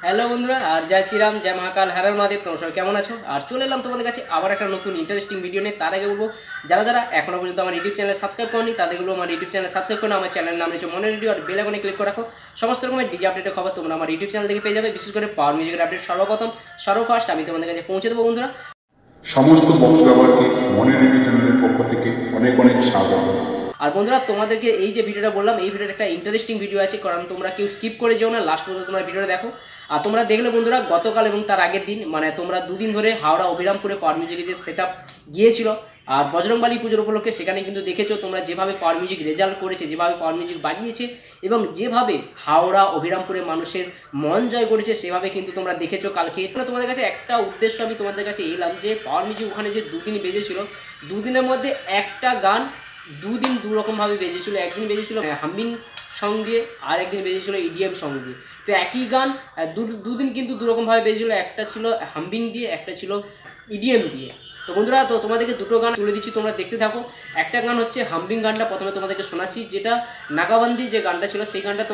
Hello বন্ধুরা, আর জয় শ্রীরাম, জয় মহাকাল, হর মহাদেব। তোমরা কেমন আছো? আর চলে এলাম তোমাদের কাছে আবার একটা নতুন ইন্টারেস্টিং ভিডিও নিয়ে। তার আগে বলবো, যারা যারা এখনো পর্যন্ত আমার ইউটিউব চ্যানেল সাবস্ক্রাইব করনি তাদের বলবো আমার ইউটিউব চ্যানেল সাবস্ক্রাইব করে আমার চ্যানেলের নাম রয়েছে মনে রেডিও, আর বেল আইকনে ক্লিক করে রাখো। সমস্ত রকমের ডিজে আপডেটের খবর তোমরা আমার ইউটিউব চ্যানেল থেকে পেয়ে যাবে। বিশেষ করে পাওয়ার মিউজিকের আপডেট সর্বফার্স্ট আমি তোমাদের কাছে পৌঁছে দেবো বন্ধুরা। সমস্ত বক্সলাভারকে মনে রেডিও চ্যানেলের পক্ষ থেকে অনেক অনেক স্বাগত। আর বন্ধুরা, তোমাদেরকে এই যে ভিডিওটা বললাম, এই ভিডিওটা একটা ইন্টারেস্টিং ভিডিও আছে, কারণ তোমরা কেউ স্কিপ করে যাও না, লাস্ট পর্যন্ত তোমরা ভিডিওটা দেখো। আর তোমরা দেখলে বন্ধুরা, গতকাল এবং তার আগের দিন মানে তোমরা দুদিন ধরে হাওড়া অভিরামপুরে পাওয়ার মিউজিকের যে সেট আপ গিয়েছিল, আর বজরংবলী পুজোর উপলক্ষে সেখানে কিন্তু দেখেছো তোমরা যেভাবে পাওয়ার মিউজিক রেজাল্ট করেছে, যেভাবে পাওয়ার মিউজিক বাজিয়েছে এবং যেভাবে হাওড়া অভিরামপুরে মানুষের মন জয় করেছে, সেভাবে কিন্তু তোমরা দেখেছো কালকে। তোমাদের কাছে একটা উদ্দেশ্য আমি তোমাদের কাছে এলাম যে পাওয়ার মিউজিক ওখানে যে দুদিন বেজেছিল, দুদিনের মধ্যে একটা গান দুদিন দুরকমভাবে বেজেছিল। একদিন বেজেছিল হামিং সং দিয়ে, আর একদিন বেজেছিল ইডিএম সং দিয়ে। তো একই গান দুদিন কিন্তু দুরকমভাবে বেজেছিল, একটা ছিল হামিং দিয়ে, একটা ছিল ইডিএম দিয়ে। তো বন্ধুরা, তো তোমাদেরকে দুটো গান তুলে দিচ্ছি, তোমরা দেখতে থাকো। একটা গান হচ্ছে হামিং গানটা প্রথমে তোমাদেরকে শোনাচ্ছি, যেটা নাগাবন্দি যে গানটা ছিল সেই গানটা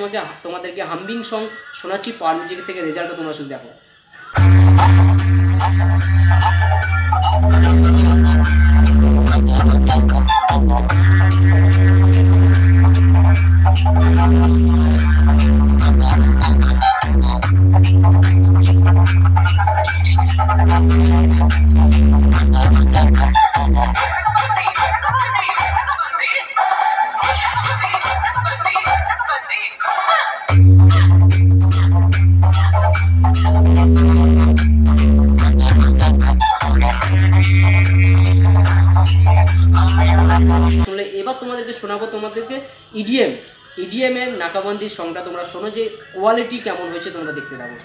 তোমাদেরকে হামিং সং শোনাচ্ছি পাওয়ার মিউজিক থেকে। রেজাল্টটা তোমরা শুধু দেখো। এবার তোমাদেরকে শোনাবো তোমাদেরকে ইডিএম এর নাকাবন্দির সংটা। তোমরা শোনো যে কোয়ালিটি কেমন হয়েছে, তোমরা দেখতে থাকো।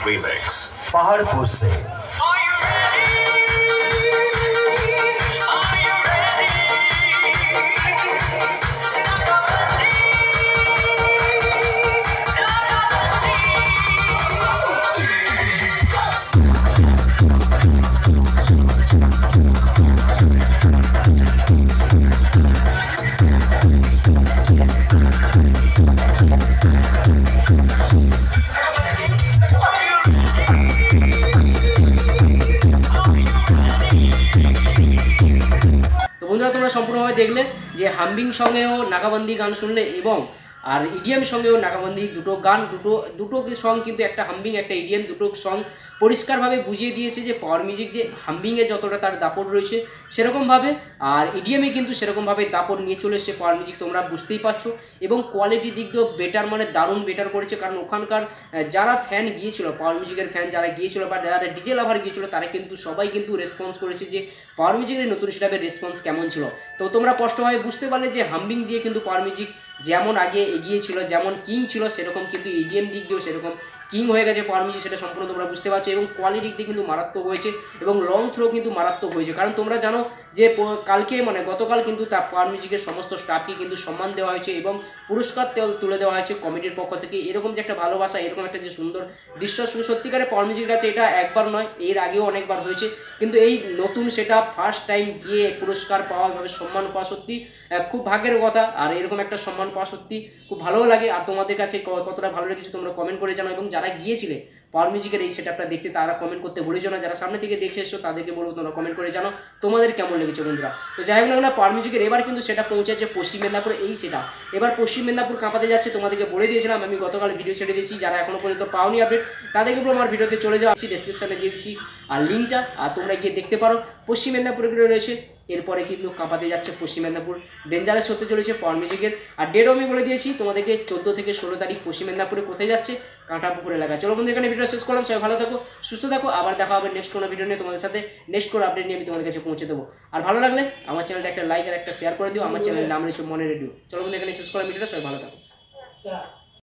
Remix पहाड़पुर से। তোমরা সম্পূর্ণভাবে দেখলে যে হামিং সঙ্গেও নাগাবন্দি গান শুনলে, এবং আর ইডিএম সঙ্গেও নাগাবন্দি দুটো গান, দুটো সং কিন্তু একটা হামিং একটা ইডিএম, দুটো সং পরিষ্কারভাবে বুঝিয়ে দিয়েছে যে পাওয়ার মিউজিক যে হামিংয়ে যতটা তার দাপট রয়েছে সেরকমভাবে, আর ইডিএমে কিন্তু সেরকমভাবে দাপট নিয়ে চলে এসেছে পাওয়ার মিউজিক, তোমরা বুঝতেই পারছো। এবং কোয়ালিটির দিক দিয়েও বেটার, মানে দারুণ বেটার করেছে। কারণ ওখানকার যারা ফ্যান গিয়েছিল, পাওয়ার মিউজিকের ফ্যান যারা গিয়েছিল বা যারা ডিজে লাভার গিয়েছিল, তারা কিন্তু সবাই কিন্তু রেসপন্স করেছে যে পাওয়ার মিউজিকের নতুন সেটআপের রেসপন্স কেমন ছিল। তো তোমরা স্পষ্টভাবে বুঝতে পারলে যে হামিং দিয়ে কিন্তু পাওয়ার মিউজিক যেমন আগে এগিয়ে ছিল, যেমন কিং ছিল, সেরকম কিন্তু ইডিএম দিক দিয়েও সেরকম কিং হয়ে গেছে পাওয়ার মিউজিক, সেটা সম্পূর্ণ তোমরা বুঝতে পারছো। এবং কোয়ালিটি দিক দিয়ে কিন্তু মারাত্মক হয়েছে এবং লং থ্রো কিন্তু মারাত্মক হয়েছে। কারণ তোমরা জানো যে কালকে মানে গতকাল কিন্তু তার পাওয়ার মিউজিকের সমস্ত স্টাফকে কিন্তু সম্মান দেওয়া হয়েছে এবং পুরস্কার তুলে দেওয়া হয়েছে কমিটির পক্ষ থেকে। এরকম যে একটা ভালোবাসা, এরকম একটা যে সুন্দর দৃশ্য, সত্যিকারে পাওয়ার মিউজিকের কাছে এটা একবার নয়, এর আগেও অনেকবার হয়েছে, কিন্তু এই নতুন সেটা ফার্স্ট টাইম গিয়ে পুরস্কার পাওয়া, এভাবে সম্মান পাওয়া সত্যি খুব ভাগ্যের কথা। আর এরকম একটা সম্মান পাওয়া সত্যি খুব ভালোও লাগে। আর তোমাদের কাছে কতটা ভালো লেগেছে তোমরা কমেন্ট করে জানাও। এবং যারা গিয়েছিলে পাওয়ার মিউজিকের এই সেটআপটা দেখতে, তারা কমেন্ট করতে ভুলে না। যারা সামনে থেকে দেখে এসছো তাদেরকে বলবো তোমরা কমেন্ট করে জানো তোমাদের কেমন লেগেছে বন্ধুরা। তো যাই হোক না, পাওয়ার মিউজিকের এবার কিন্তু সেটা পৌঁছেছে পশ্চিম মেদিনীপুরে। এই সেটা এবার পশ্চিম মেদিনীপুর কাঁপাতে যাচ্ছে, তোমাদেরকে বলে দিয়েছিলাম, আমি গতকাল ভিডিও ছেড়ে দিয়েছি। যারা এখনো পর্যন্ত পাওনি আপডেট, তাদেরকে বলবো আমার ভিডিওতে চলে যাওয়া, ডেসক্রিপশনে দিয়ে দিচ্ছি আর লিঙ্কটা, আর তোমরা গিয়ে দেখতে পারো। পশ্চিম মেদিনীপুরে রয়েছে, এরপরে কিন্তু কাঁপাতে যাচ্ছে পশ্চিম মেদিনীপুর। ডেঞ্জারাস হতে চলেছে পাওয়ার মিউজিকের। আর ডেটও আমি বলে দিয়েছি তোমাদেরকে, 14 থেকে 16 তারিখ পশ্চিম মেদিনীপুরে কোথায় যাচ্ছে, কাঁটাপুকুর এলাকা। চলো বন্ধু, এখানে ভিডিও শেষ করলাম। সবাই ভালো থাকো, সুস্থ থাকো, আবার দেখা হবে নেক্সট কোনো ভিডিও নিয়ে তোমাদের সাথে। নেক্সট কোনো আপডেট নিয়ে আমি তোমাদের কাছে পৌঁছে দেবো। আর ভালো লাগলে আমার চ্যানেলটা একটা লাইক আর একটা শেয়ার করে দিও। আমার চ্যানেলের নাম রয়েছে মনে রেডিও। চলো বন্ধু, এখানে শেষ করলাম ভিডিওটা। সবাই ভালো থাকো।